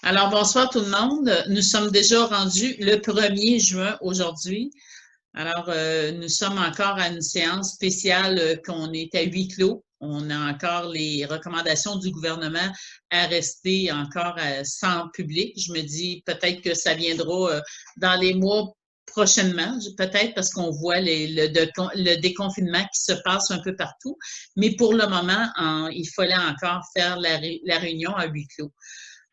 Alors, bonsoir tout le monde. Nous sommes déjà rendus le 1er juin aujourd'hui. Alors, nous sommes encore à une séance spéciale qu'on est à huis clos. On a encore les recommandations du gouvernement à rester encore sans public. Je me dis peut-être que ça viendra dans les mois prochainement, peut-être parce qu'on voit le déconfinement qui se passe un peu partout. Mais pour le moment, il fallait encore faire la réunion à huis clos.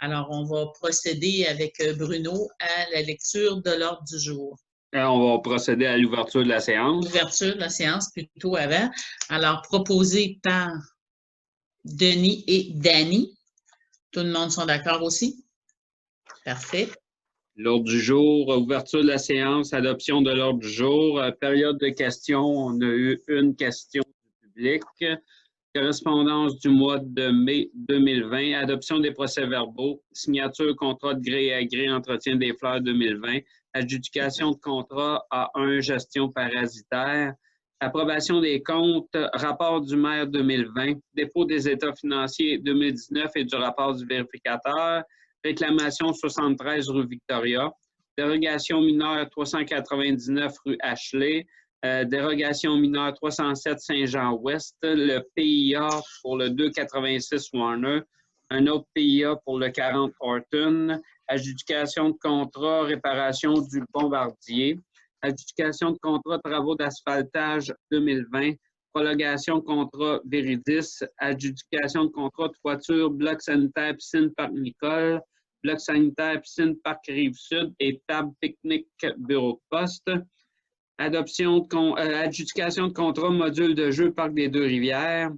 Alors, on va procéder avec Bruno à la lecture de l'ordre du jour. On va procéder à l'ouverture de la séance. L'ouverture de la séance plutôt avant. Alors, proposé par Denis et Danny. Tout le monde sont d'accord aussi? Parfait. L'ordre du jour, ouverture de la séance, adoption de l'ordre du jour. Période de questions, on a eu une question du public. Correspondance du mois de mai 2020, adoption des procès-verbaux, signature contrat de gré à gré, entretien des fleurs 2020, adjudication de contrat A1, gestion parasitaire, approbation des comptes, rapport du maire 2020, dépôt des états financiers 2019 et du rapport du vérificateur, réclamation 73 rue Victoria, dérogation mineure 399 rue Ashley, dérogation mineure 307 Saint-Jean-Ouest, le PIA pour le 286 Warner, un autre PIA pour le 40 Horton, adjudication de contrat réparation du Bombardier, adjudication de contrat travaux d'asphaltage 2020, prolongation contrat Véridis, adjudication de contrat toiture, bloc sanitaire, piscine Parc Nicole, bloc sanitaire, piscine Parc Rive-Sud et table pique-nique bureau de poste. Adjudication de contrat module de jeu Parc des Deux-Rivières,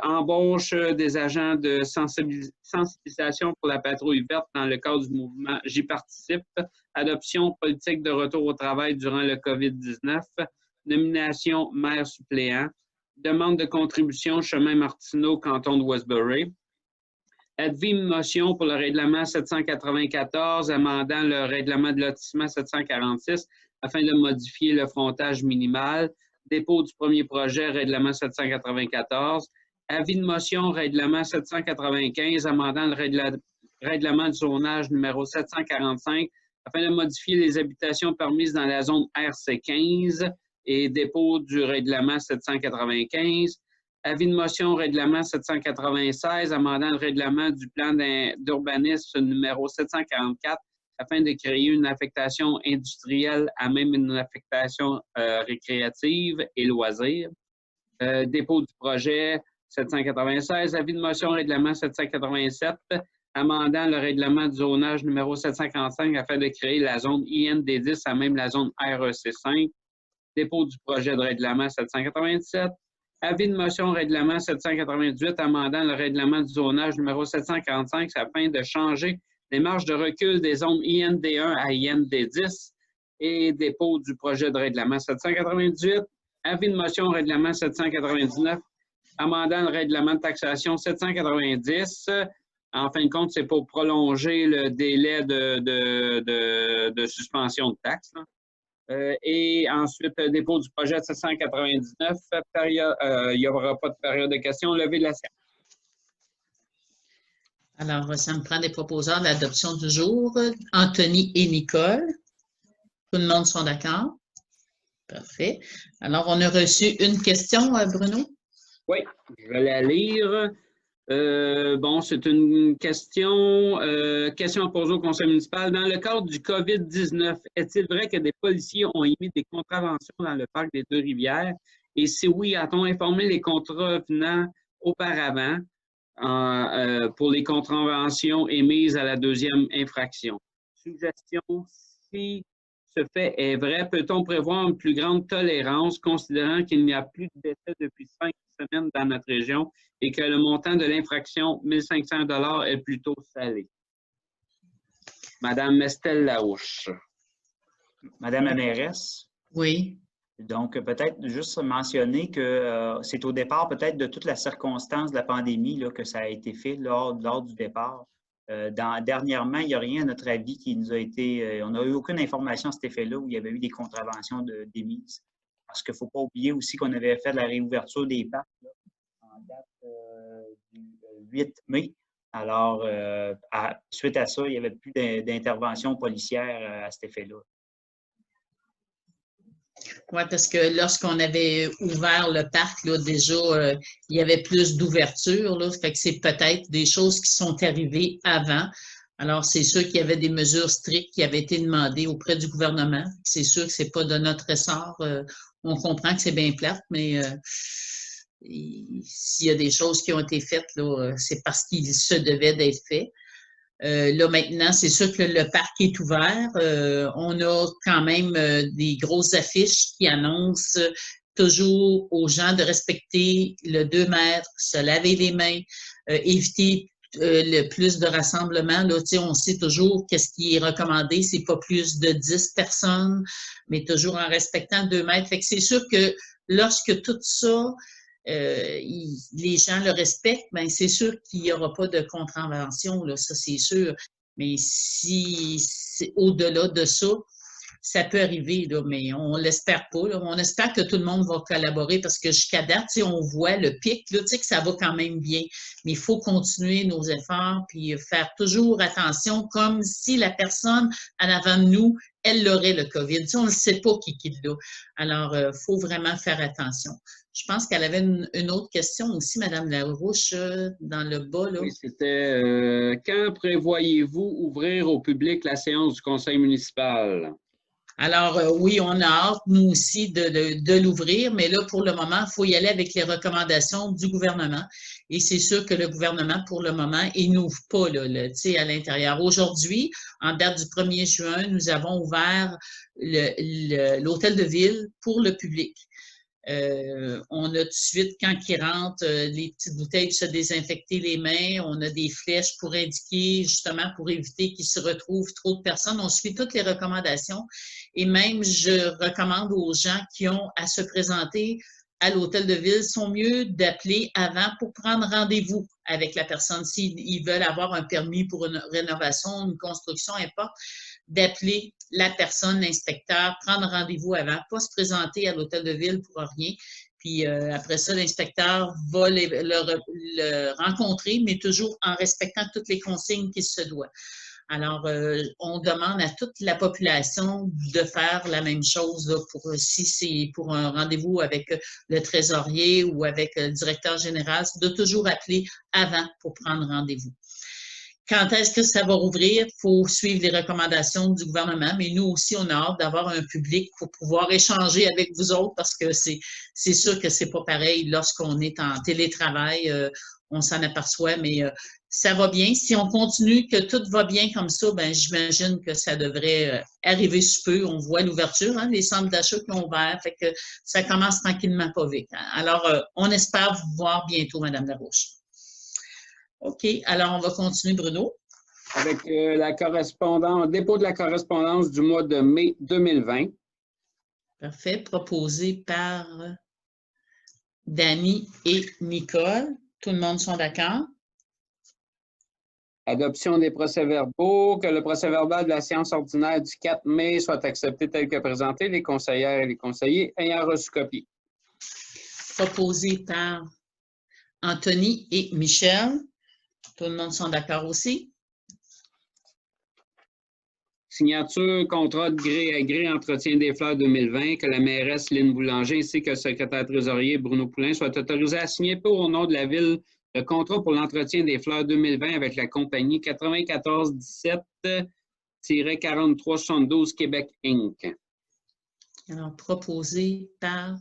embauche des agents de sensibilisation pour la patrouille verte dans le cadre du mouvement J'y participe, adoption politique de retour au travail durant le COVID-19, nomination maire suppléant, demande de contribution chemin Martineau, canton de Westbury, avis une motion pour le règlement 794, amendant le règlement de lotissement 746 afin de modifier le frontage minimal, dépôt du premier projet, règlement 794, avis de motion, règlement 795, amendant le règlement de zonage numéro 745 afin de modifier les habitations permises dans la zone RC15 et dépôt du règlement 795, avis de motion, règlement 796, amendant le règlement du plan d'urbanisme numéro 744 afin de créer une affectation industrielle à même une affectation récréative et loisirs. Dépôt du projet 796, avis de motion, règlement 787, amendant le règlement du zonage numéro 745 afin de créer la zone IND10 à même la zone REC5. Dépôt du projet de règlement 797. Avis de motion règlement 798 amendant le règlement du zonage numéro 745 afin de changer les marges de recul des zones IND1 à IND10 et dépôt du projet de règlement 798. Avis de motion règlement 799 amendant le règlement de taxation 790. En fin de compte, c'est pour prolonger le délai de suspension de taxes. Et ensuite, dépôt du projet 799, il n'y aura pas de période de questions, levée de la séance. Alors, ça me prend des proposeurs de l'adoption du jour. Anthony et Nicole. Tout le monde sont d'accord? Parfait. Alors, on a reçu une question, Bruno? Oui, je vais la lire. Bon, c'est une question posée au conseil municipal. Dans le cadre du COVID-19, est-il vrai que des policiers ont émis des contraventions dans le parc des Deux-Rivières? Et si oui, a-t-on informé les contravenants auparavant pour les contraventions émises à la deuxième infraction? Suggestion, si ce fait est vrai, peut-on prévoir une plus grande tolérance considérant qu'il n'y a plus de décès depuis 5 semaines dans notre région et que le montant de l'infraction, 1 500 $ est plutôt salé? Madame Estelle Laouche. Madame la mairesse? Oui. Donc, peut-être juste mentionner que c'est au départ peut-être de toute la circonstance de la pandémie là, que ça a été fait lors du départ. Dernièrement, il n'y a rien à notre avis qui nous a été... on n'a eu aucune information à cet effet-là où il y avait eu des contraventions d'émises. Parce qu'il ne faut pas oublier aussi qu'on avait fait la réouverture des parcs là, en date du 8 mai. Alors, suite à ça, il n'y avait plus d'intervention policière à cet effet-là. Oui, parce que lorsqu'on avait ouvert le parc, là, déjà, il y avait plus d'ouverture. Fait que c'est peut-être des choses qui sont arrivées avant. Alors, c'est sûr qu'il y avait des mesures strictes qui avaient été demandées auprès du gouvernement. C'est sûr que c'est pas de notre ressort. On comprend que c'est bien plate, mais s'il y a des choses qui ont été faites, là, c'est parce qu'il se devait d'être fait. Là, maintenant, c'est sûr que le parc est ouvert. On a quand même des grosses affiches qui annoncent toujours aux gens de respecter le 2 mètres, se laver les mains, éviter le plus de rassemblements. Là, on sait toujours qu'est-ce qui est recommandé, c'est pas plus de 10 personnes, mais toujours en respectant 2 mètres. Fait que c'est sûr que lorsque tout ça, les gens le respectent, bien, c'est sûr qu'il n'y aura pas de contravention, là, ça c'est sûr. Mais si c'est au-delà de ça, ça peut arriver, là, mais on ne l'espère pas. Là. On espère que tout le monde va collaborer parce que jusqu'à date, on voit le pic, là, que ça va quand même bien. Mais il faut continuer nos efforts puis faire toujours attention comme si la personne en avant de nous, elle aurait le COVID. On ne sait pas qui l'a. Alors, il faut vraiment faire attention. Je pense qu'elle avait une autre question aussi, Mme Larouche, dans le bas. Là. Oui, c'était quand prévoyez-vous ouvrir au public la séance du conseil municipal? Alors, oui, on a hâte, nous aussi, de l'ouvrir, mais là, pour le moment, il faut y aller avec les recommandations du gouvernement. Et c'est sûr que le gouvernement, pour le moment, il n'ouvre pas là, à l'intérieur. Aujourd'hui, en date du 1er juin, nous avons ouvert l'hôtel de ville pour le public. On a tout de suite, quand ils rentrent, les petites bouteilles de se désinfecter les mains. On a des flèches pour indiquer, justement, pour éviter qu'il se retrouve trop de personnes. On suit toutes les recommandations. Et même, je recommande aux gens qui ont à se présenter à l'hôtel de ville, sont mieux d'appeler avant pour prendre rendez-vous avec la personne. S'ils veulent avoir un permis pour une rénovation, une construction, n'importe, d'appeler la personne, l'inspecteur, prendre rendez-vous avant, pas se présenter à l'hôtel de ville pour rien. Puis après ça, l'inspecteur va le rencontrer, mais toujours en respectant toutes les consignes qu'il se doit. Alors, on demande à toute la population de faire la même chose là, si c'est pour un rendez-vous avec le trésorier ou avec le directeur général, de toujours appeler avant pour prendre rendez-vous. Quand est-ce que ça va rouvrir? Il faut suivre les recommandations du gouvernement, mais nous aussi, on a hâte d'avoir un public pour pouvoir échanger avec vous autres parce que c'est sûr que c'est pas pareil lorsqu'on est en télétravail, on s'en aperçoit, mais ça va bien. Si on continue, que tout va bien comme ça, ben j'imagine que ça devrait arriver sous peu. On voit l'ouverture, hein, les centres d'achat qui ont ouvert, fait que ça commence tranquillement pas vite. Hein. Alors, on espère vous voir bientôt, Mme Larouche. OK, alors on va continuer, Bruno. Avec la correspondance, dépôt de la correspondance du mois de mai 2020. Parfait, proposé par Dany et Nicole. Tout le monde sont d'accord? Adoption des procès-verbaux, que le procès-verbal de la séance ordinaire du 4 mai soit accepté tel que présenté, les conseillères et les conseillers ayant reçu copie. Proposé par Anthony et Michel. Tout le monde sont d'accord aussi? Signature, contrat de gré à gré, entretien des fleurs 2020, que la mairesse Lynne Boulanger ainsi que le secrétaire trésorier Bruno Poulin soient autorisés à signer pour au nom de la ville le contrat pour l'entretien des fleurs 2020 avec la compagnie 9417-4372 Québec Inc. Alors, proposé par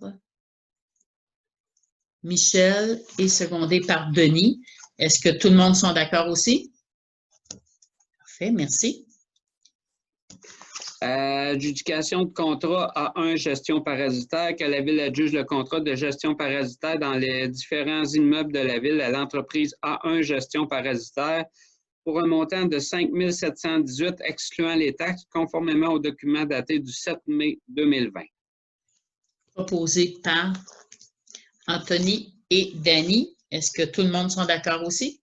Michel et secondé par Denis. Est-ce que tout le monde sont d'accord aussi? Parfait, merci. Adjudication de contrat A1 gestion parasitaire, que la Ville adjuge le contrat de gestion parasitaire dans les différents immeubles de la Ville à l'entreprise A1 gestion parasitaire pour un montant de 5 718 excluant les taxes, conformément au document daté du 7 mai 2020. Proposé par Anthony et Dany. Est-ce que tout le monde sont d'accord aussi?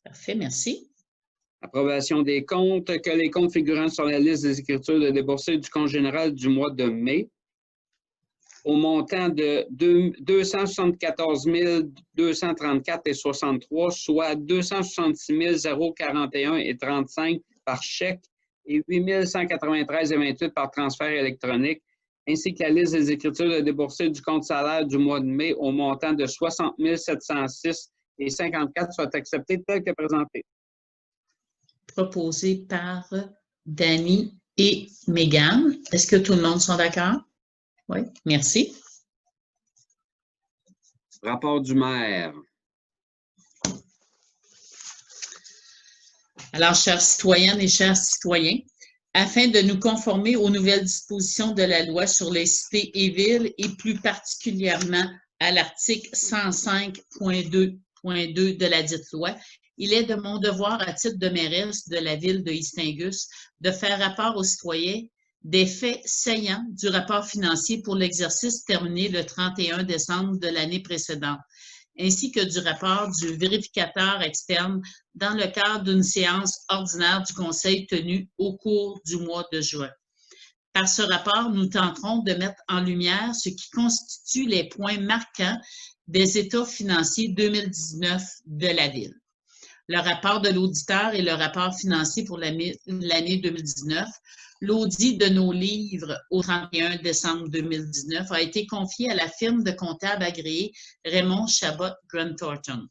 Parfait, merci. Approbation des comptes, que les comptes figurant sur la liste des écritures de déboursés du compte général du mois de mai. au montant de 274 234,63, soit 266 041,35 par chèque et 8 193,28 par transfert électronique, ainsi que la liste des écritures de déboursés du compte salaire du mois de mai au montant de 60 706,54 soit accepté tel que présenté. Proposé par Danny et Mégane. Est-ce que tout le monde sont d'accord? Oui, merci. Rapport du maire. Alors, chères citoyennes et chers citoyens, afin de nous conformer aux nouvelles dispositions de la loi sur les cités et villes et plus particulièrement à l'article 105.2.2 de la dite loi, il est de mon devoir à titre de mairesse de la ville de Istingus de faire rapport aux citoyens des faits saillants du rapport financier pour l'exercice terminé le 31 décembre de l'année précédente, ainsi que du rapport du vérificateur externe dans le cadre d'une séance ordinaire du Conseil tenue au cours du mois de juin. Par ce rapport, nous tenterons de mettre en lumière ce qui constitue les points marquants des états financiers 2019 de la Ville. Le rapport de l'auditeur et le rapport financier pour l'année 2019, l'audit de nos livres au 31 décembre 2019 a été confié à la firme de comptables agréée Raymond Chabot Grant Thornton.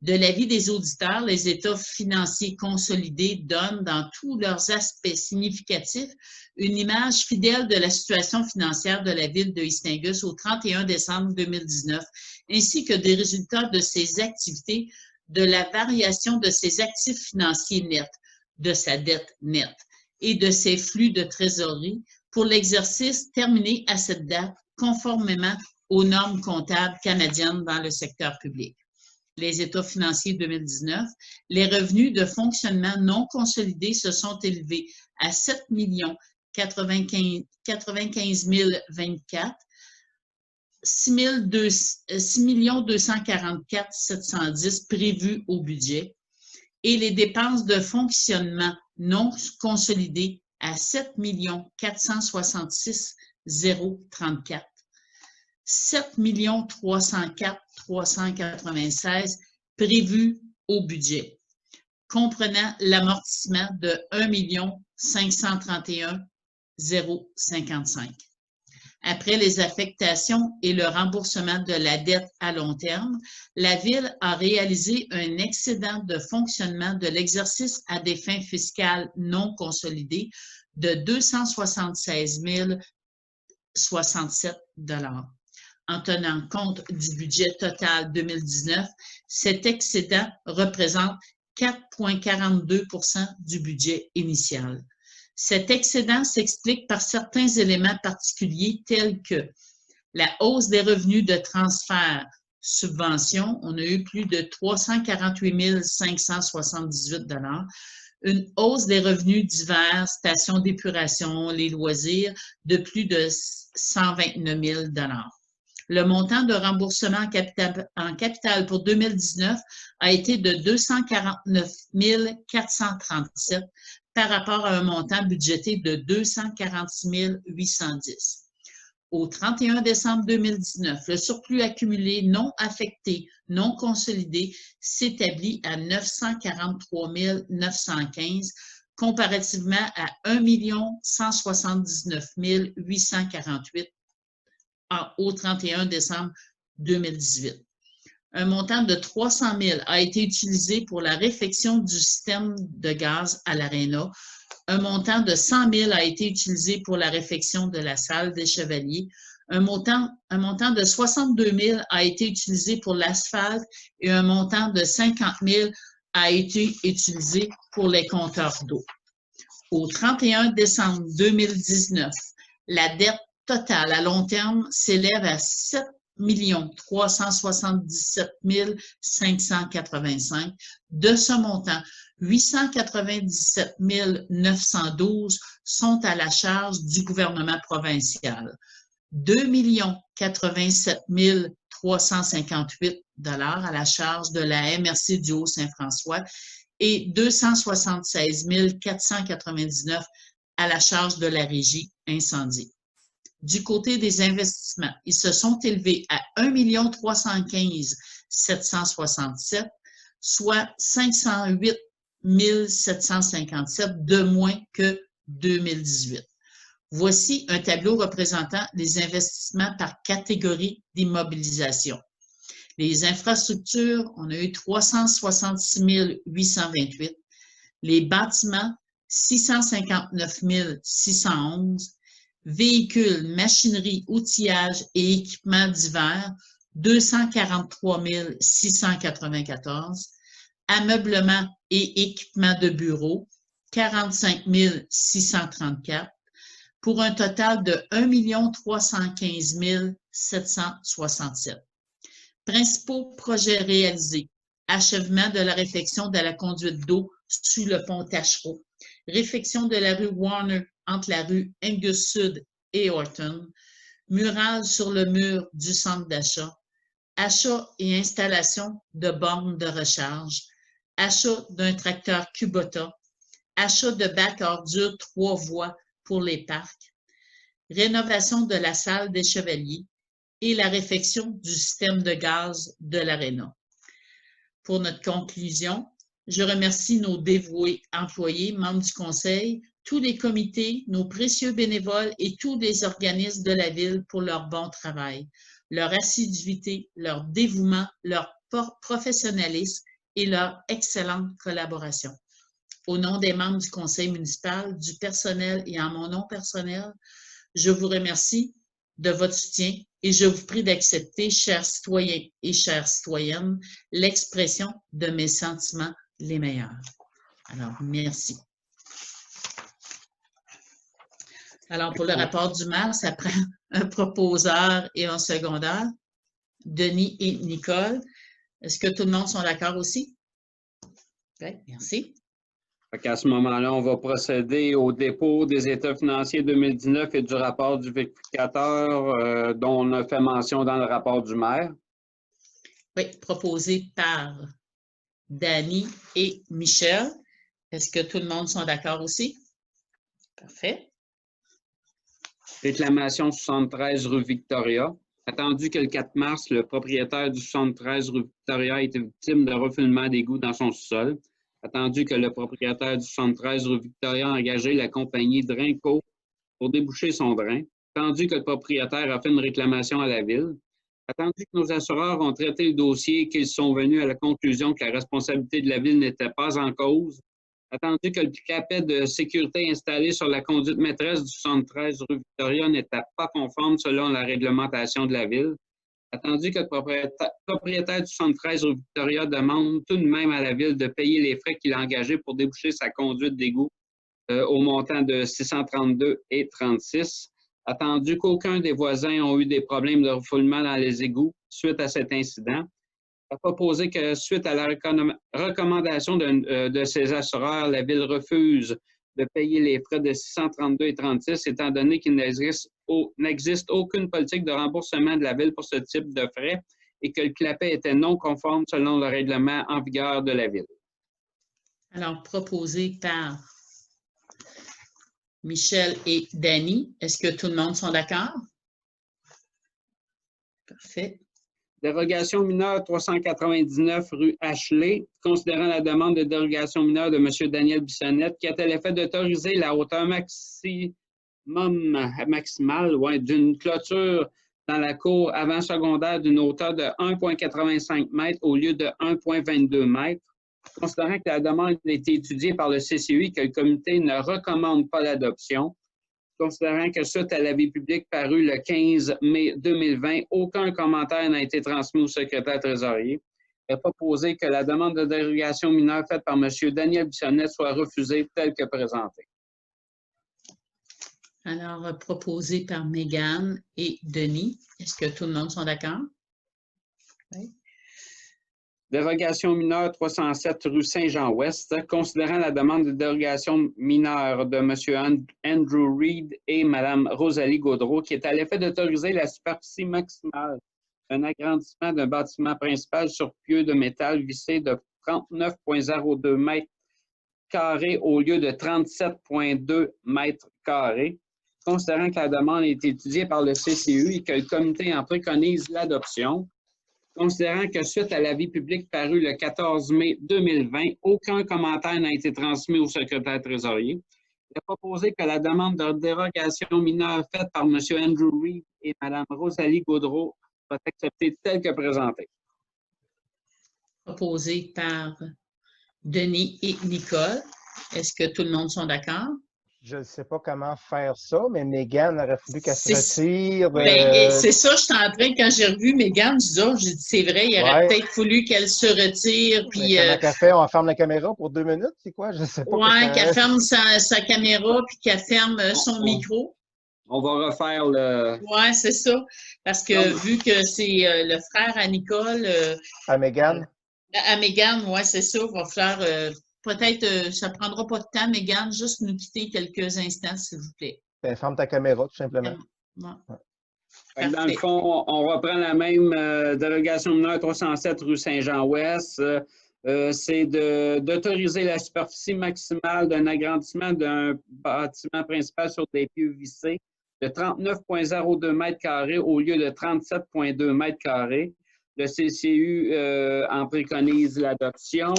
De l'avis des auditeurs, les états financiers consolidés donnent dans tous leurs aspects significatifs une image fidèle de la situation financière de la ville de Istingus au 31 décembre 2019, ainsi que des résultats de ses activités, de la variation de ses actifs financiers nets, de sa dette nette et de ses flux de trésorerie pour l'exercice terminé à cette date, conformément aux normes comptables canadiennes dans le secteur public. Les états financiers 2019, les revenus de fonctionnement non consolidés se sont élevés à 7 95 024, 6 244 710 prévus au budget et les dépenses de fonctionnement non consolidées à 7 466 034, 7 304 396 prévus au budget, comprenant l'amortissement de 1 531 055. Après les affectations et le remboursement de la dette à long terme, la Ville a réalisé un excédent de fonctionnement de l'exercice à des fins fiscales non consolidées de 276 067 $. En tenant compte du budget total 2019, cet excédent représente 4,42 % du budget initial. Cet excédent s'explique par certains éléments particuliers tels que la hausse des revenus de transfert, subventions, on a eu plus de 348 578 $, une hausse des revenus divers, stations d'épuration, les loisirs, de plus de 129 000 $. Le montant de remboursement en capital pour 2019 a été de 249 437 par rapport à un montant budgété de 246 810. Au 31 décembre 2019, le surplus accumulé non affecté, non consolidé s'établit à 943 915 comparativement à 1 179 848 au 31 décembre 2018. Un montant de 300 000 a été utilisé pour la réfection du système de gaz à l'Aréna. Un montant de 100 000 a été utilisé pour la réfection de la salle des Chevaliers. Un montant de 62 000 a été utilisé pour l'asphalte et un montant de 50 000 a été utilisé pour les compteurs d'eau. Au 31 décembre 2019, la dette totale à long terme s'élève à 7 377 585. De ce montant, 897 912 sont à la charge du gouvernement provincial, 2 087 358 $ à la charge de la MRC du Haut-Saint-François et 276 499 à la charge de la Régie incendie. Du côté des investissements, ils se sont élevés à 1 315 767, soit 508 757 de moins que 2018. Voici un tableau représentant les investissements par catégorie d'immobilisation. Les infrastructures, on a eu 366 828. Les bâtiments, 659 611. Véhicules, machinerie, outillage et équipements divers, 243 694. Ameublement et équipements de bureau, 45 634, pour un total de 1 315 767. Principaux projets réalisés. Achèvement de la réfection de la conduite d'eau sous le pont Tachereau. Réfection de la rue Warner entre la rue Angus Sud et Horton. Mural sur le mur du centre d'achat. Achat et installation de bornes de recharge. Achat d'un tracteur Kubota. Achat de bacs à ordures 3 voies pour les parcs. Rénovation de la salle des chevaliers et la réfection du système de gaz de l'Aréna. Pour notre conclusion, je remercie nos dévoués employés, membres du conseil, tous les comités, nos précieux bénévoles et tous les organismes de la Ville pour leur bon travail, leur assiduité, leur dévouement, leur professionnalisme et leur excellente collaboration. Au nom des membres du conseil municipal, du personnel et en mon nom personnel, je vous remercie de votre soutien et je vous prie d'accepter, chers citoyens et chères citoyennes, l'expression de mes sentiments les meilleurs. Alors, merci. Alors, pour le rapport du maire, ça prend un proposeur et un secondaire, Denis et Nicole. Est-ce que tout le monde sont d'accord aussi? Oui, merci. À ce moment-là, on va procéder au dépôt des états financiers 2019 et du rapport du vérificateur dont on a fait mention dans le rapport du maire. Oui, proposé par Dany et Michel. Est-ce que tout le monde sont d'accord aussi? Parfait. Réclamation 73 rue Victoria. Attendu que le 4 mars, le propriétaire du 73 rue Victoria a été victime de refoulement d'égouts dans son sous-sol. Attendu que le propriétaire du 73 rue Victoria a engagé la compagnie Drinco pour déboucher son drain. Attendu que le propriétaire a fait une réclamation à la Ville. Attendu que nos assureurs ont traité le dossier et qu'ils sont venus à la conclusion que la responsabilité de la Ville n'était pas en cause. Attendu que le clapet de sécurité installé sur la conduite maîtresse du 73 rue Victoria n'était pas conforme selon la réglementation de la Ville. Attendu que le propriétaire du 73 rue Victoria demande tout de même à la Ville de payer les frais qu'il a engagés pour déboucher sa conduite d'égout au montant de 632,36 $. Attendu qu'aucun des voisins ont eu des problèmes de refoulement dans les égouts suite à cet incident. A proposé que suite à la recommandation de ses assureurs, la Ville refuse de payer les frais de 632,36 étant donné qu'il n'existe aucune politique de remboursement de la Ville pour ce type de frais et que le clapet était non conforme selon le règlement en vigueur de la Ville. Alors, proposé par Michel et Dany. Est-ce que tout le monde sont d'accord? Parfait. Dérogation mineure 399 rue Ashley, considérant la demande de dérogation mineure de M. Daniel Bissonnette, qui a l'effet d'autoriser la hauteur maximale d'une clôture dans la cour avant-secondaire d'une hauteur de 1,85 m au lieu de 1,22 m. Considérant que la demande a été étudiée par le CCI et que le comité ne recommande pas l'adoption, considérant que suite à l'avis public paru le 15 mai 2020, aucun commentaire n'a été transmis au secrétaire trésorier, est proposé que la demande de dérogation mineure faite par M. Daniel Bissonnette soit refusée telle que présentée. Alors, proposé par Mégane et Denis. Est-ce que tout le monde sont d'accord? Oui. Dérogation mineure 307 rue Saint-Jean-Ouest, considérant la demande de dérogation mineure de M. Andrew Reed et Mme Rosalie Gaudreau, qui est à l'effet d'autoriser la superficie maximale d'un agrandissement d'un bâtiment principal sur pieux de métal vissé de 39,02 m² au lieu de 37,2 m². considérant que la demande est étudiée par le CCU et que le comité en préconise l'adoption, considérant que suite à l'avis public paru le 14 mai 2020, aucun commentaire n'a été transmis au secrétaire trésorier. Il est proposé que la demande de dérogation mineure faite par M. Andrew Reid et Mme Rosalie Gaudreault soit acceptée telle que présentée. Proposé par Denis et Nicole. Est-ce que tout le monde sont d'accord? Je ne sais pas comment faire ça, mais Mégane aurait fallu qu'elle se retire. C'est ça, je suis en train, quand j'ai revu Mégane, j'ai dit, c'est vrai, il aurait peut-être fallu qu'elle se retire. Puis, comment qu'elle fait? On ferme la caméra pour 2 minutes? C'est quoi? Je sais pas. Oui, qu'elle ferme sa caméra puis qu'elle ferme son micro. On va refaire le... Oui, c'est ça. Parce que vu que c'est le frère à Nicole... à Mégane? À Mégane, oui, c'est ça. On va faire... peut-être, ça ne prendra pas de temps, Mégane, juste nous quitter quelques instants, s'il vous plaît. Ben, ferme ta caméra, tout simplement. Ouais. Dans le fond, on reprend la même dérogation mineure 307 rue Saint-Jean-Ouest. C'est d'autoriser la superficie maximale d'un agrandissement d'un bâtiment principal sur des pieux vissés de 39,02 m² au lieu de 37,2 m². Le CCU en préconise l'adoption.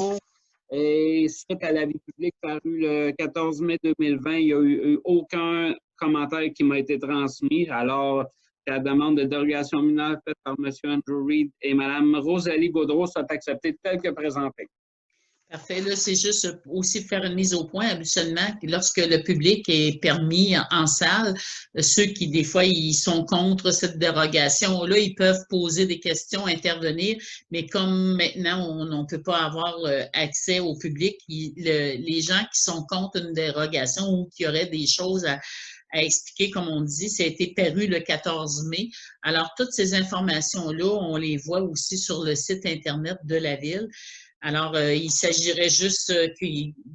Et suite à l'avis public paru le 14 mai 2020, il n'y a eu aucun commentaire qui m'a été transmis. Alors, la demande de dérogation mineure faite par M. Andrew Reid et Mme Rosalie Gaudreault soit acceptée telle que présentée. Parfait. Là, c'est juste aussi faire une mise au point. Habituellement, lorsque le public est permis en salle, ceux qui, des fois, ils sont contre cette dérogation-là, ils peuvent poser des questions, intervenir, mais comme maintenant, on ne peut pas avoir accès au public, les gens qui sont contre une dérogation ou qui auraient des choses à expliquer, comme on dit, ça a été paru le 14 mai. Alors, toutes ces informations-là, on les voit aussi sur le site Internet de la Ville. Alors, il s'agirait juste que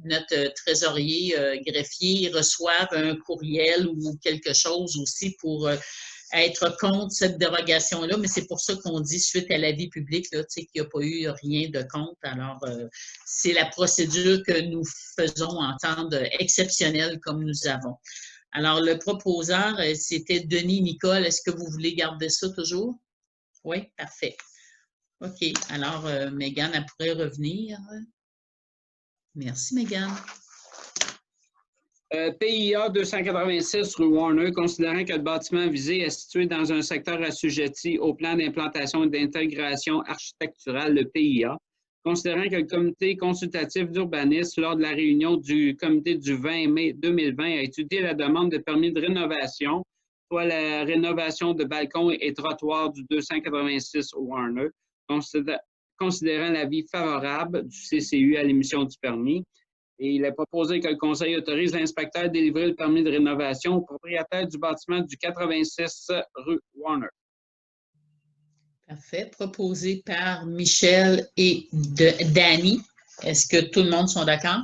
notre trésorier greffier reçoive un courriel ou quelque chose aussi pour être contre cette dérogation-là, mais c'est pour ça qu'on dit suite à l'avis public là, qu'il n'y a pas eu rien de contre. Alors, c'est la procédure que nous faisons entendre exceptionnelle comme nous avons. Alors, le proposeur, c'était Denis Nicole. Est-ce que vous voulez garder ça toujours? Oui, parfait. OK. Alors, Mégane, elle pourrait revenir. Merci, Mégane. PIA 286 rue Warner, considérant que le bâtiment visé est situé dans un secteur assujetti au plan d'implantation et d'intégration architecturale, le PIA, considérant que le comité consultatif d'urbanisme, lors de la réunion du comité du 20 mai 2020, a étudié la demande de permis de rénovation, soit la rénovation de balcons et trottoirs du 286 Warner, considérant l'avis favorable du CCU à l'émission du permis. Et il est proposé que le Conseil autorise l'inspecteur à délivrer le permis de rénovation au propriétaire du bâtiment du 86 rue Warner. Parfait. Proposé par Michel et Danny. Est-ce que tout le monde sont d'accord?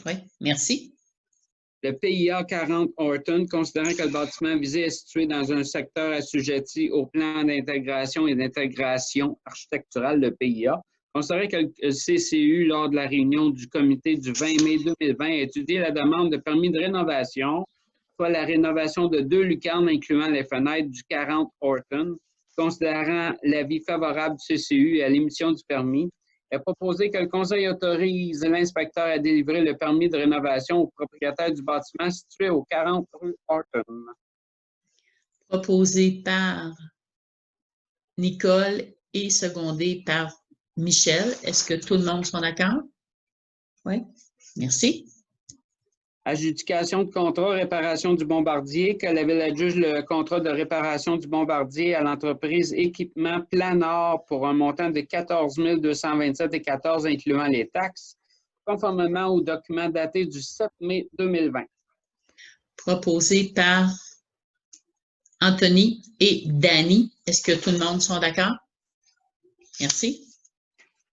Oui, merci. Le PIA 40 Horton, considérant que le bâtiment visé est situé dans un secteur assujetti au plan d'intégration et d'intégration architecturale, le PIA, considérant que le CCU, lors de la réunion du comité du 20 mai 2020, a étudié la demande de permis de rénovation, soit la rénovation de 2 lucarnes incluant les fenêtres du 40 Horton, considérant l'avis favorable du CCU à l'émission du permis, est proposé que le Conseil autorise l'inspecteur à délivrer le permis de rénovation au propriétaire du bâtiment situé au 40 rue Horton. Proposé par Nicole et secondé par Michel. Est-ce que tout le monde sont d'accord? Oui. Merci. Adjudication de contrat, réparation du bombardier, que la Ville adjuge le contrat de réparation du bombardier à l'entreprise Équipement Planard pour un montant de 14 227,14 $, incluant les taxes, conformément au document daté du 7 mai 2020. Proposé par Anthony et Danny. Est-ce que tout le monde sont d'accord? Merci.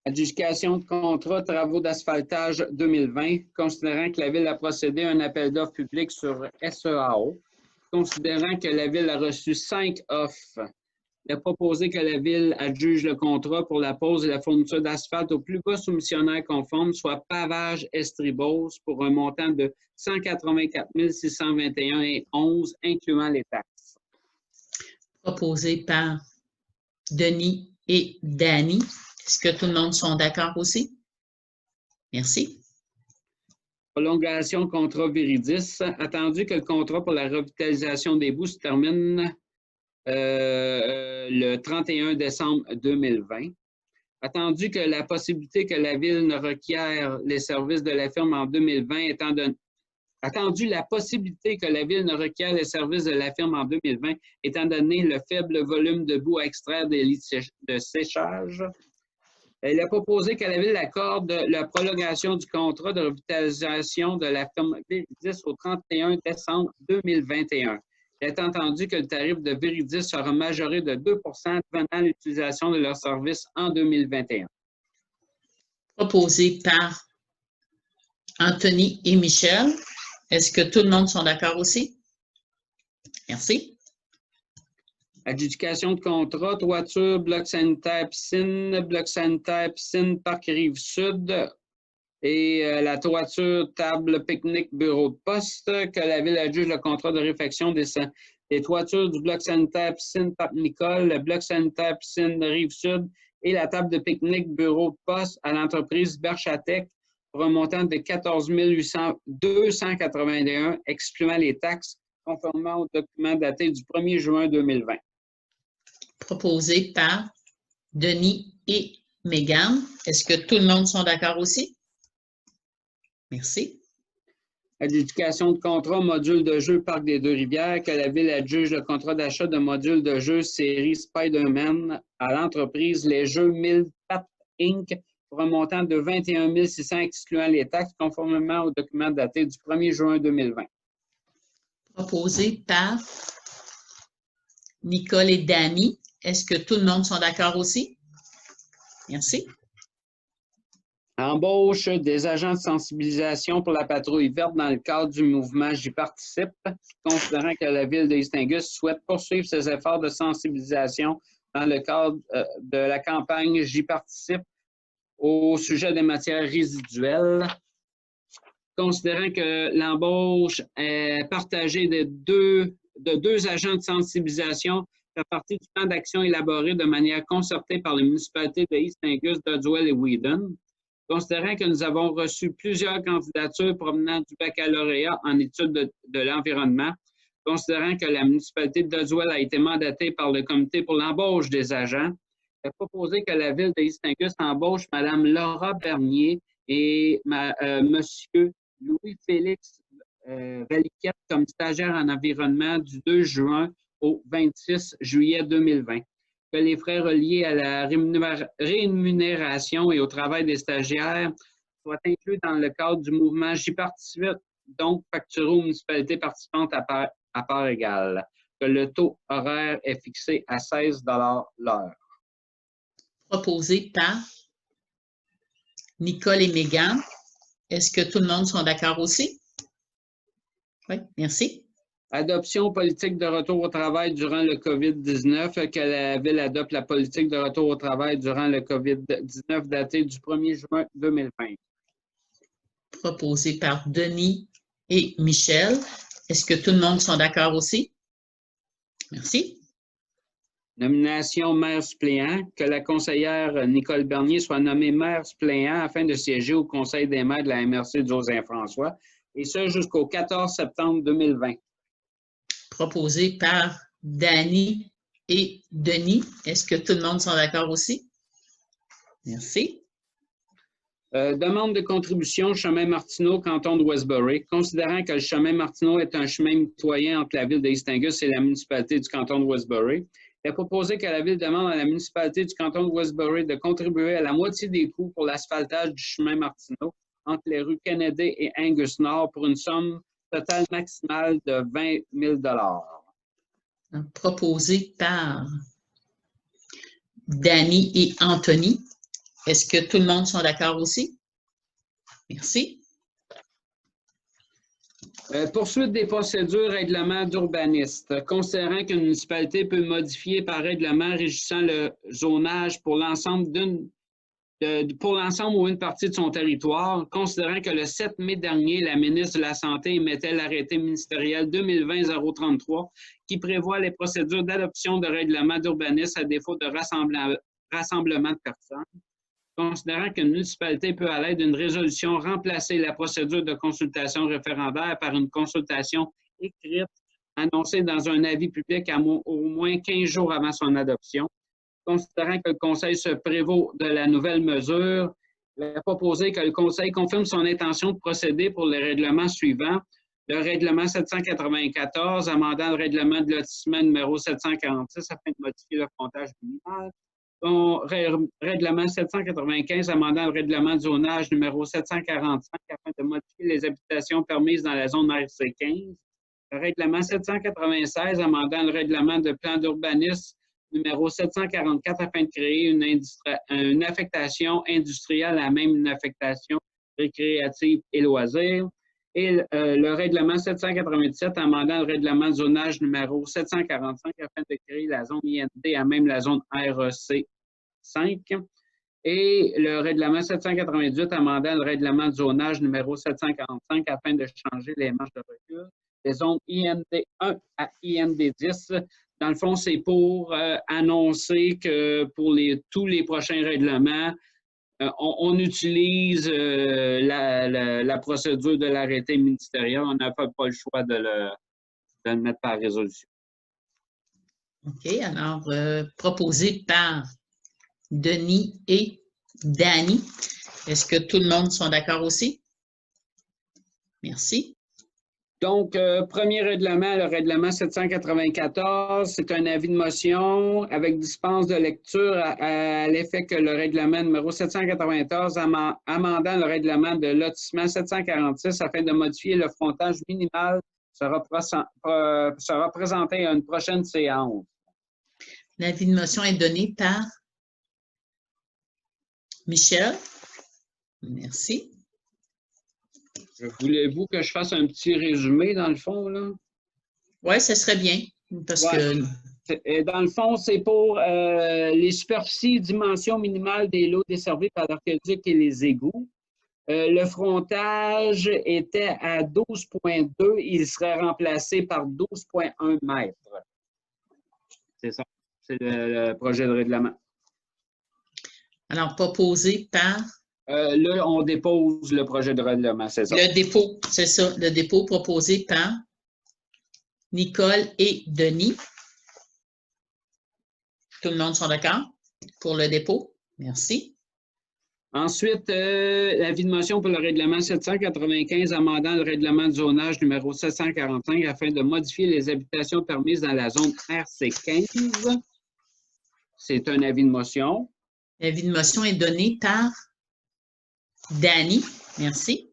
Adjudication de contrat travaux d'asphaltage 2020, considérant que la Ville a procédé à un appel d'offres public sur SEAO, considérant que la Ville a reçu 5 offres Il a proposé que la Ville adjuge le contrat pour la pose et la fourniture d'asphalte au plus bas soumissionnaire conforme, soit pavage Estribos, pour un montant de 184 621,11, incluant les taxes. Proposé par Denis et Danny. Est-ce que tout le monde sont d'accord aussi? Merci. Prolongation contrat Viridis. Attendu que le contrat pour la revitalisation des boues se termine le 31 décembre 2020. Attendu que la possibilité que la Ville ne requiert les services de la firme en 2020 étant donné le faible volume de boue à extraire des lits de séchage. Il a proposé que la Ville accorde la prolongation du contrat de revitalisation de la firme Viridis au 31 décembre 2021. Il est entendu que le tarif de Viridis sera majoré de 2 devenant l'utilisation de leurs services en 2021. Proposé par Anthony et Michel. Est-ce que tout le monde sont d'accord aussi? Merci. Adjudication de contrat, toiture, bloc sanitaire, piscine, parc Rive-Sud et la toiture, table, pique-nique, bureau de poste, que la Ville adjuge le contrat de réfection des toitures du bloc sanitaire, piscine, parc Nicole, le bloc sanitaire, piscine de Rive-Sud et la table de pique-nique, bureau de poste à l'entreprise Berchatec pour un montant de 14 281, excluant les taxes, conformément au document daté du 1er juin 2020. Proposé par Denis et Mégane. Est-ce que tout le monde sont d'accord aussi? Merci. Adjudication de contrat, module de jeu Parc des Deux-Rivières, que la Ville adjuge le contrat d'achat de modules de jeu série Spider-Man à l'entreprise Les Jeux 1000 Pat Inc. pour un montant de 21 600 excluant les taxes, conformément au document daté du 1er juin 2020. Proposé par Nicole et Danny. Est-ce que tout le monde sont d'accord aussi? Merci. Embauche des agents de sensibilisation pour la patrouille verte dans le cadre du mouvement J'y participe, considérant que la Ville de East Angus souhaite poursuivre ses efforts de sensibilisation dans le cadre de la campagne J'y participe au sujet des matières résiduelles. Considérant que l'embauche est partagée de deux agents de sensibilisation fait partie du plan d'action élaboré de manière concertée par les municipalités de East Angus, Dodwell et Wheaton. Considérant que nous avons reçu plusieurs candidatures provenant du baccalauréat en études de l'environnement, considérant que la municipalité de Dodwell a été mandatée par le comité pour l'embauche des agents, j'ai proposé que la Ville de East Angus embauche Mme Laura Bernier et M. Louis-Félix Valiquette comme stagiaire en environnement du 2 juin au 26 juillet 2020. Que les frais reliés à la rémunération et au travail des stagiaires soient inclus dans le cadre du mouvement J'y participe, donc facturés aux municipalités participantes à part égale. Que le taux horaire est fixé à 16 $ l'heure. Proposé par Nicole et Mégane. Est-ce que tout le monde sont d'accord aussi? Oui, merci. Adoption politique de retour au travail durant le COVID-19, que la Ville adopte la politique de retour au travail durant le COVID-19 datée du 1er juin 2020. Proposé par Denis et Michel. Est-ce que tout le monde sont d'accord aussi? Merci. Nomination maire suppléant, que la conseillère Nicole Bernier soit nommée maire suppléant afin de siéger au Conseil des maires de la MRC de Joseph-François, et ce jusqu'au 14 septembre 2020. Proposé par Danny et Denis. Est-ce que tout le monde sont d'accord aussi? Merci. Demande de contribution chemin Martineau, canton de Westbury. Considérant que le chemin Martineau est un chemin mitoyen entre la Ville de East Angus et la municipalité du canton de Westbury, il a proposé que la Ville demande à la municipalité du canton de Westbury de contribuer à la moitié des coûts pour l'asphaltage du chemin Martineau entre les rues Kennedy et Angus Nord pour une somme totale maximale de 20 000 $. Proposé par Danny et Anthony. Est-ce que tout le monde sont d'accord aussi? Merci. Poursuite des procédures règlement d'urbanistes. Considérant qu'une municipalité peut modifier par règlement régissant le zonage pour l'ensemble ou une partie de son territoire, considérant que le 7 mai dernier, la ministre de la Santé émettait l'arrêté ministériel 2020-033 qui prévoit les procédures d'adoption de règlements d'urbanisme à défaut de rassemblement de personnes. Considérant qu'une municipalité peut, à l'aide d'une résolution, remplacer la procédure de consultation référendaire par une consultation écrite annoncée dans un avis public au moins 15 jours avant son adoption. Considérant que le Conseil se prévaut de la nouvelle mesure, il est proposé que le Conseil confirme son intention de procéder pour les règlements suivants. Le règlement 794, amendant le règlement de lotissement numéro 746 afin de modifier le frontage minimal. Règlement 795, amendant le règlement de zonage numéro 745 afin de modifier les habitations permises dans la zone RC15. Le règlement 796, amendant le règlement de plan d'urbanisme numéro 744 afin de créer une affectation industrielle à même une affectation récréative et loisirs. Et le règlement 797 amendant le règlement de zonage numéro 745 afin de créer la zone IND à même la zone REC 5. Et le règlement 798 amendant le règlement de zonage numéro 745 afin de changer les marges de recul des zones IND 1 à IND 10. Dans le fond, c'est pour annoncer que pour tous les prochains règlements, on utilise la procédure de l'arrêté ministériel. On n'a pas le choix de le mettre par résolution. OK. Alors, proposé par Denis et Dany. Est-ce que tout le monde sont d'accord aussi? Merci. Donc, premier règlement, le règlement 794, c'est un avis de motion avec dispense de lecture à l'effet que le règlement numéro 794 amendant le règlement de lotissement 746 afin de modifier le frontage minimal sera présenté à une prochaine séance. L'avis de motion est donné par Michel. Merci. Voulez-vous que je fasse un petit résumé dans le fond, là? Oui, ce serait bien. Parce que... Dans le fond, c'est pour les superficies, dimensions minimales des lots desservis par l'archéologique et les égouts. Le frontage était à 12,2. Il serait remplacé par 12,1 mètres. C'est ça. C'est le projet de règlement. Alors, proposé par... Là, on dépose le projet de règlement, c'est ça. Le dépôt, c'est ça. Le dépôt proposé par Nicole et Denis. Tout le monde sont d'accord pour le dépôt? Merci. Ensuite, l'avis de motion pour le règlement 795 amendant le règlement de zonage numéro 745 afin de modifier les habitations permises dans la zone RC15. C'est un avis de motion. L'avis de motion est donné par Dany. Merci.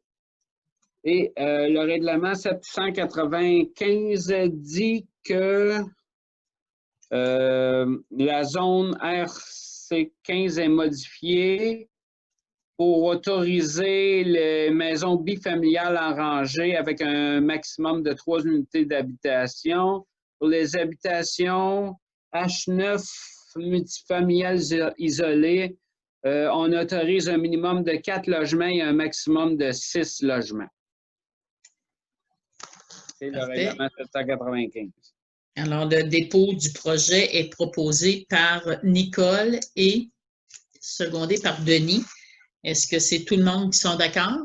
Et le règlement 795 dit que la zone RC15 est modifiée pour autoriser les maisons bifamiliales en rangée avec un maximum de 3 unités d'habitation. Pour les habitations H9 multifamiliales isolées, on autorise un minimum de 4 logements et un maximum de 6 logements. C'est le règlement 795. Alors, le dépôt du projet est proposé par Nicole et secondé par Denis. Est-ce que c'est tout le monde qui sont d'accord?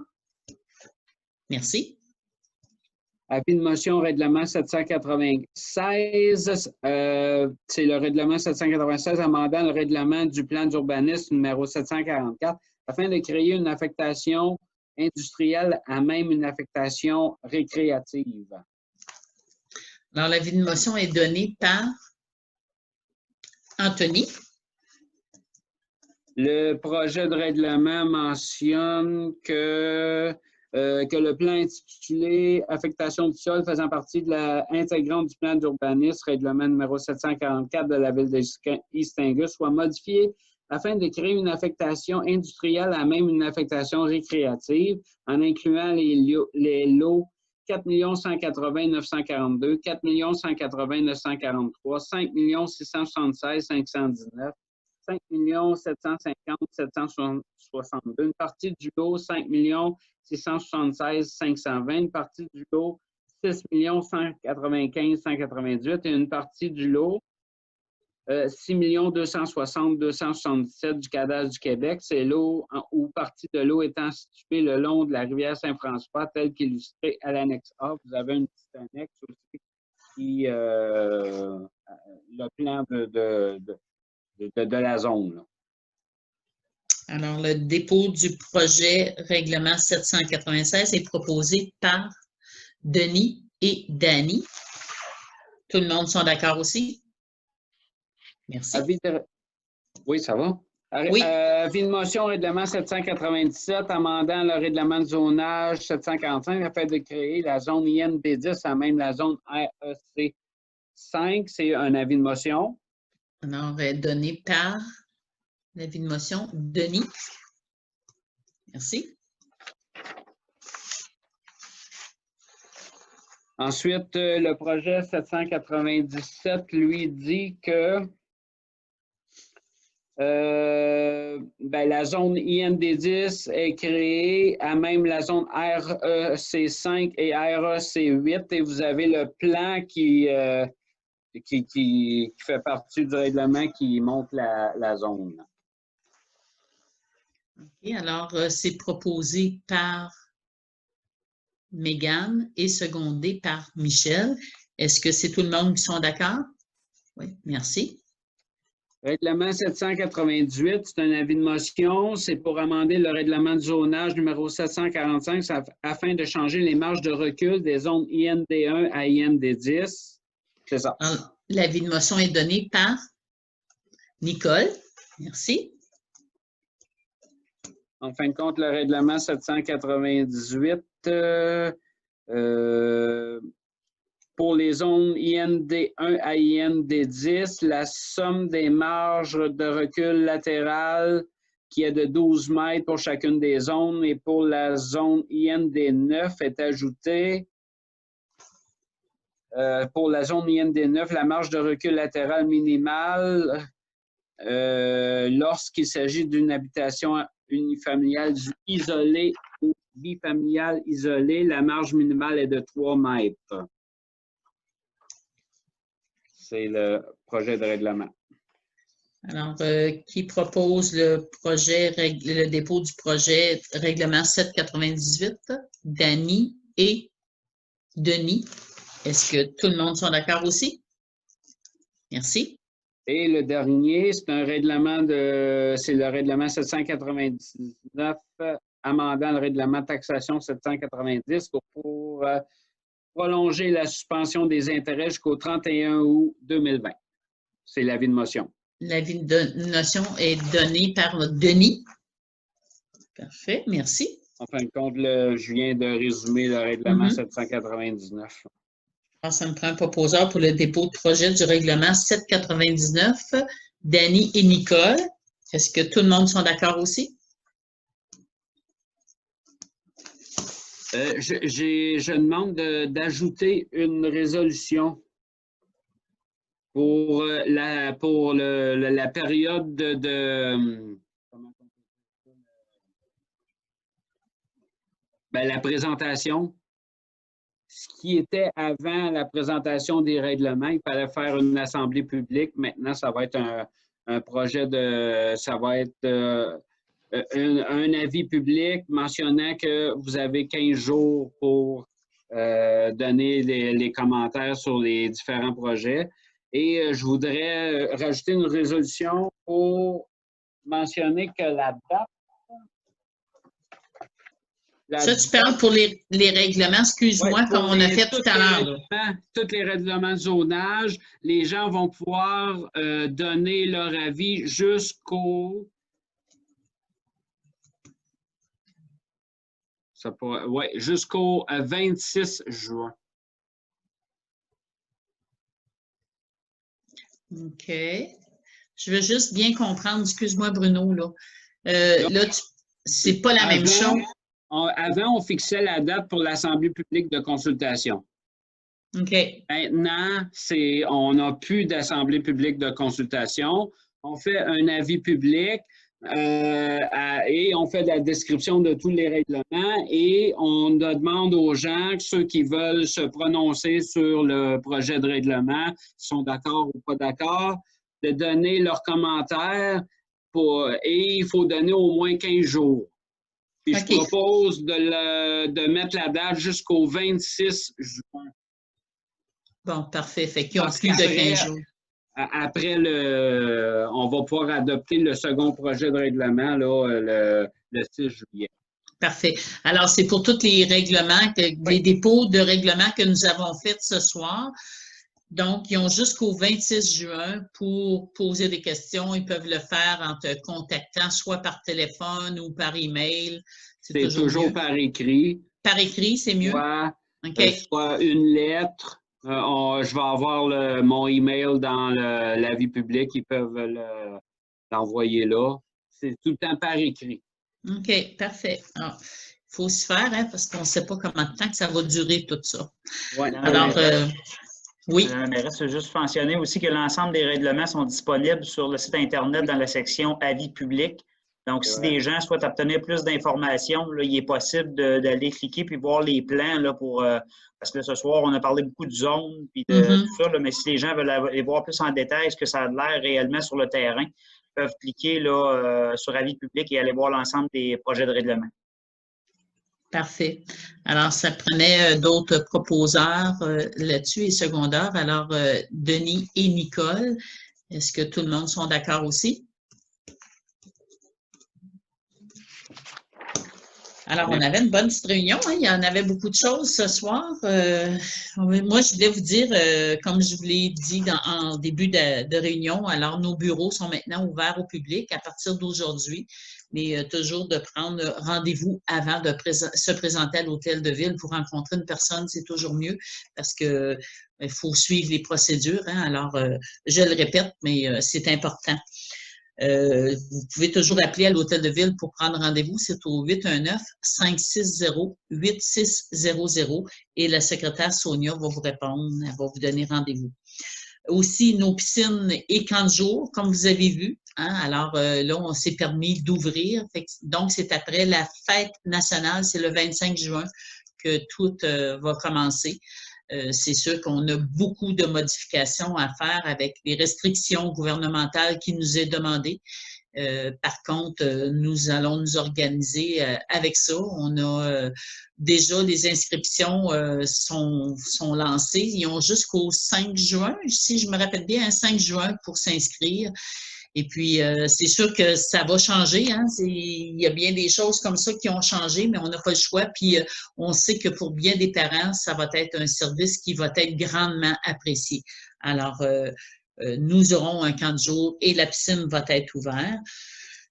Merci. Avis de motion règlement 796. C'est le règlement 796 amendant le règlement du plan d'urbanisme numéro 744 afin de créer une affectation industrielle à même une affectation récréative. Alors, l'avis de motion est donné par Anthony. Le projet de règlement mentionne que le plan intitulé « Affectation du sol faisant partie de la intégrante du plan d'urbanisme, règlement numéro 744 de la ville d'East Angus, soit modifié afin de créer une affectation industrielle à même une affectation récréative en incluant les lots 4 180 942, 4 180 943, 5 676 519, 5 750 762, une partie du lot 5 676 520, une partie du lot 6 195 198 et une partie du lot 6 260 277 du cadastre du Québec. C'est l'eau ou partie de l'eau étant située le long de la rivière Saint-François, tel qu'illustré à l'annexe A. Vous avez une petite annexe aussi qui le plan de la zone. Là. Alors, le dépôt du projet règlement 796 est proposé par Denis et Dany. Tout le monde sont d'accord aussi? Merci. Oui, ça va. Oui. Avis de motion, règlement 797, amendant le règlement de zonage 745, afin de créer la zone IND10 à même la zone REC 5. C'est un avis de motion. Alors, donné par l'avis de motion, Denis. Merci. Ensuite, le projet 797, lui, dit que la zone IND10 est créée à même la zone REC5 et REC8 et vous avez le plan qui fait partie du règlement qui montre la zone. OK, alors c'est proposé par Mégane et secondé par Michel. Est-ce que c'est tout le monde qui sont d'accord? Oui, merci. Règlement 798, c'est un avis de motion. C'est pour amender le règlement de zonage numéro 745 afin de changer les marges de recul des zones IND1 à IND10. C'est ça. L'avis de motion est donné par Nicole. Merci. En fin de compte, le règlement 798, pour les zones IND1 à IND10, la somme des marges de recul latérales qui est de 12 mètres pour chacune des zones et pour la zone IND9 est ajoutée. Pour la zone IND9, la marge de recul latérale minimale lorsqu'il s'agit d'une habitation unifamiliale isolée ou bifamiliale isolée, la marge minimale est de 3 mètres. C'est le projet de règlement. Alors, qui propose le dépôt du projet règlement 798? Dany et Denis. Est-ce que tout le monde sont d'accord aussi? Merci. Et le dernier, c'est le règlement 799, amendant le règlement de taxation 790 pour prolonger la suspension des intérêts jusqu'au 31 août 2020. C'est l'avis de motion. L'avis de motion est donné par Denis. Parfait, merci. En fin de compte, je viens de résumer le règlement 799. Alors, ça me prend un proposeur pour le dépôt de projet du règlement 799, Dany et Nicole. Est-ce que tout le monde sont d'accord aussi? Je demande d'ajouter une résolution pour la période la présentation. Ce qui était avant la présentation des règlements, il fallait faire une assemblée publique. Maintenant, ça va être un projet ça va être un avis public mentionnant que vous avez 15 jours pour donner les commentaires sur les différents projets. Et je voudrais rajouter une résolution pour mentionner que la date. Tu parles pour les règlements, excuse-moi, comme on a fait tout à l'heure. Tous les règlements de zonage, les gens vont pouvoir donner leur avis jusqu'au. Jusqu'au 26 juin. OK. Je veux juste bien comprendre, excuse-moi Bruno, là. Là, c'est pas la même chose. Avant, on fixait la date pour l'Assemblée publique de consultation. OK. Maintenant, on n'a plus d'Assemblée publique de consultation. On fait un avis public et on fait la description de tous les règlements et on demande aux gens, ceux qui veulent se prononcer sur le projet de règlement, sont d'accord ou pas d'accord, de donner leurs commentaires et il faut donner au moins 15 jours. Puis je propose de mettre la date jusqu'au 26 juin. Bon, parfait. Fait qu'ils ont plus de 15 jours. Après, on va pouvoir adopter le second projet de règlement là, le 6 juillet. Parfait. Alors, c'est pour tous les règlements, les dépôts de règlements que nous avons faits ce soir. Donc, ils ont jusqu'au 26 juin pour poser des questions. Ils peuvent le faire en te contactant soit par téléphone ou par email. C'est toujours par écrit. Par écrit, c'est mieux? Soit une lettre. Je vais avoir mon email dans l'avis public. Ils peuvent l'envoyer là. C'est tout le temps par écrit. OK, parfait. Il faut se faire, hein, parce qu'on ne sait pas combien de temps que ça va durer tout ça. Ouais, alors, oui. Mais reste juste mentionner aussi que l'ensemble des règlements sont disponibles sur le site Internet dans la section avis public. Donc, si des gens souhaitent obtenir plus d'informations, il est possible d'aller cliquer puis voir les plans là, parce que là, ce soir, on a parlé beaucoup de zones puis de tout ça, là, mais si les gens veulent aller voir plus en détail ce que ça a l'air réellement sur le terrain, ils peuvent cliquer là, sur avis public et aller voir l'ensemble des projets de règlement. Parfait. Alors, ça prenait d'autres proposeurs là-dessus et secondaires. Alors, Denis et Nicole, est-ce que tout le monde sont d'accord aussi? Alors, on avait une bonne petite réunion. Hein? Il y en avait beaucoup de choses ce soir. Moi, je voulais vous dire, comme je vous l'ai dit en début de réunion, alors nos bureaux sont maintenant ouverts au public à partir d'aujourd'hui, mais toujours de prendre rendez-vous avant de se présenter à l'hôtel de ville pour rencontrer une personne, c'est toujours mieux parce que il faut suivre les procédures. Hein? Alors, je le répète, mais c'est important. Vous pouvez toujours appeler à l'hôtel de ville pour prendre rendez-vous. C'est au 819-560-8600 et la secrétaire Sonia va vous répondre, elle va vous donner rendez-vous. Aussi, nos piscines et camps de jour, comme vous avez vu. Hein, alors là, on s'est permis d'ouvrir. Donc, c'est après la fête nationale, c'est le 25 juin que tout va commencer. C'est sûr qu'on a beaucoup de modifications à faire avec les restrictions gouvernementales qui nous est demandées. Par contre, nous allons nous organiser avec ça. On a déjà les inscriptions sont lancées. Ils ont jusqu'au 5 juin, si je me rappelle bien, un 5 juin pour s'inscrire. Et puis, c'est sûr que ça va changer. Hein? Il y a bien des choses comme ça qui ont changé, mais on n'a pas le choix. Puis, on sait que pour bien des parents, ça va être un service qui va être grandement apprécié. Alors, nous aurons un camp de jour et la piscine va être ouverte.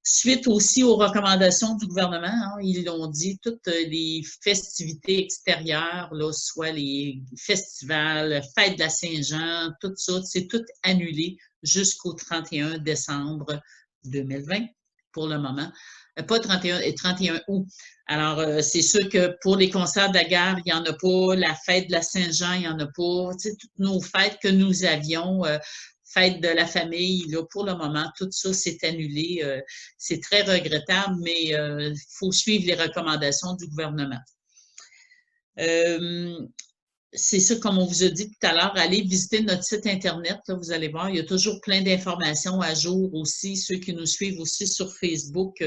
Suite aussi aux recommandations du gouvernement, hein, ils l'ont dit, toutes les festivités extérieures, là, soit les festivals, fête de la Saint-Jean, tout ça, c'est tout annulé jusqu'au 31 décembre 2020 pour le moment. Pas 31 août. Alors, c'est sûr que pour les concerts de la gare, il n'y en a pas. La fête de la Saint-Jean, il n'y en a pas. Tu sais, toutes nos fêtes que nous avions, fête de la famille, là, pour le moment, tout ça s'est annulé. C'est très regrettable, mais il faut suivre les recommandations du gouvernement. C'est ça, comme on vous a dit tout à l'heure, allez visiter notre site Internet. Là, vous allez voir, il y a toujours plein d'informations à jour aussi. Ceux qui nous suivent aussi sur Facebook,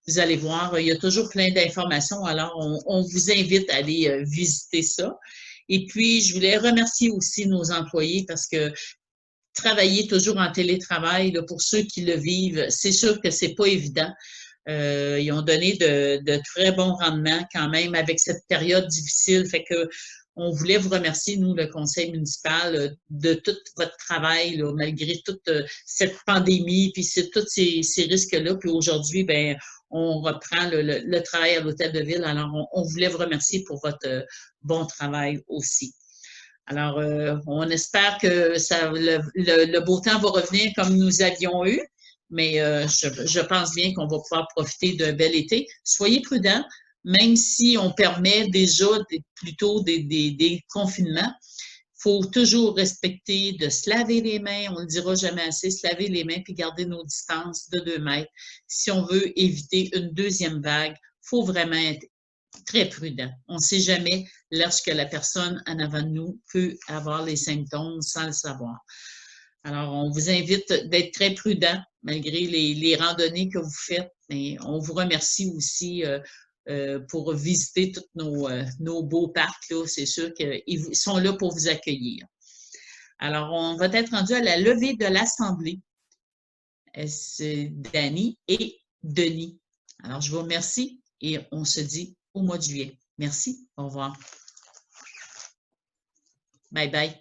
vous allez voir, il y a toujours plein d'informations. Alors, on vous invite à aller visiter ça. Et puis, je voulais remercier aussi nos employés parce que travailler toujours en télétravail, là, pour ceux qui le vivent, c'est sûr que c'est pas évident. Ils ont donné de très bons rendements quand même avec cette période difficile. Fait que on voulait vous remercier, nous, le conseil municipal, de tout votre travail, là, malgré toute cette pandémie, puis tous ces risques-là. Puis aujourd'hui, ben, on reprend le travail à l'hôtel de ville. Alors, on voulait vous remercier pour votre bon travail aussi. Alors, on espère que le beau temps va revenir comme nous avions eu, mais je pense bien qu'on va pouvoir profiter d'un bel été. Soyez prudents. même si on permet déjà plutôt des confinements, il faut toujours respecter de se laver les mains, on ne le dira jamais assez, se laver les mains puis garder nos distances de 2 mètres. Si on veut éviter une deuxième vague, il faut vraiment être très prudent. On ne sait jamais lorsque la personne en avant de nous peut avoir les symptômes sans le savoir. Alors, on vous invite d'être très prudent malgré les randonnées que vous faites. Mais on vous remercie aussi pour visiter tous nos beaux parcs. C'est sûr qu'ils sont là pour vous accueillir. Alors, on va être rendu à la levée de l'Assemblée. C'est Dany et Denis. Alors, je vous remercie et on se dit au mois de juillet. Merci. Au revoir. Bye bye.